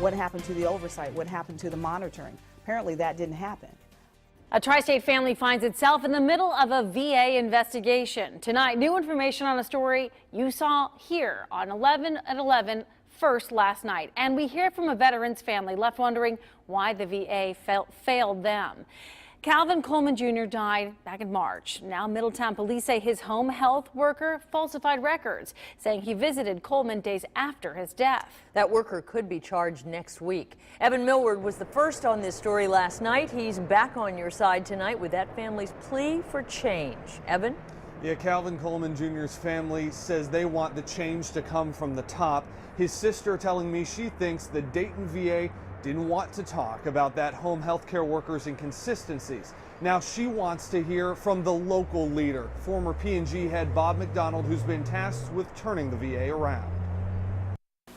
What happened to the oversight? What happened to the monitoring? Apparently that didn't happen. A Tri-State family finds itself in the middle of a VA investigation. Tonight, new information on a story you saw here on 11 at 11 first last night. And we hear from a veteran's family left wondering why the VA failed them. Calvin Coleman Jr. died back in March. Now Middletown police say his home health worker falsified records, saying he visited Coleman days after his death. That worker could be charged next week. Evan Millward was the first on this story last night. He's back on your side tonight with that family's plea for change. Evan? Yeah, Calvin Coleman Jr.'s family says they want the change to come from the top. His sister telling me she thinks the Dayton VA didn't want to talk about that home health care worker's inconsistencies. Now she wants to hear from the local leader, former P&G head Bob McDonald, who's been tasked with turning the VA around.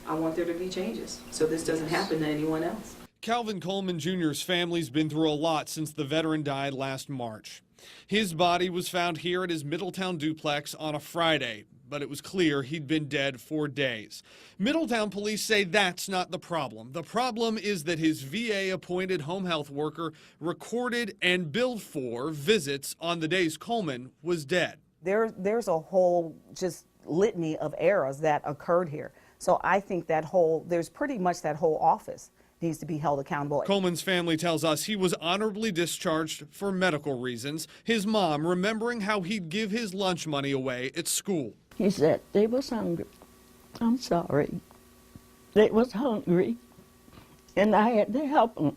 I want there to be changes so this doesn't happen to anyone else. Calvin Coleman Jr.'s family's been through a lot since the veteran died last March. His body was found here at his Middletown duplex on a Friday, but it was clear he'd been dead for days. Middletown police say that's not the problem. The problem is that his VA-appointed home health worker recorded and billed for visits on the days Coleman was dead. There's a whole just litany of errors that occurred here. So I think there's pretty much that whole office needs to be held accountable. Coleman's family tells us he was honorably discharged for medical reasons. His mom remembering how he'd give his lunch money away at school. He said they was hungry. I'm sorry. They was hungry, and I had to help them,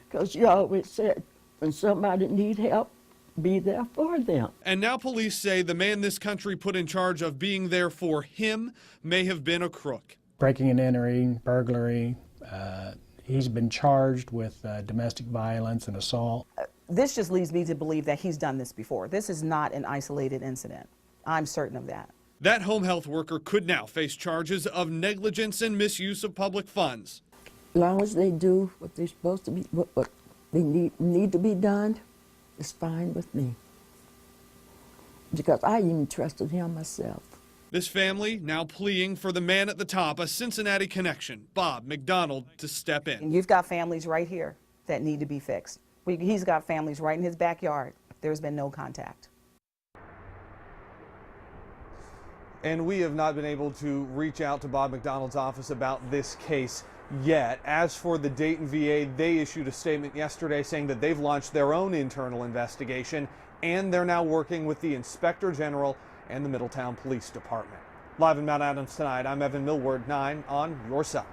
because you always said when somebody need help, be there for them. And now police say the man this country put in charge of being there for him may have been a crook. Breaking and entering, burglary. He's been charged with domestic violence and assault. This just leads me to believe that he's done this before. This is not an isolated incident. I'm certain of that. That home health worker could now face charges of negligence and misuse of public funds. As long as they do what they're supposed to be, what they need to be done, it's fine with me. Because I even trusted him myself. This family now pleading for the man at the top, a Cincinnati connection, Bob McDonald, to step in. And you've got families right here that need to be fixed. He's got families right in his backyard. There's been no contact. And we have not been able to reach out to Bob McDonald's office about this case yet. As for the Dayton VA, they issued a statement yesterday saying that they've launched their own internal investigation, and they're now working with the Inspector General and the Middletown Police Department. Live in Mount Adams tonight, I'm Evan Millward, 9 on your side.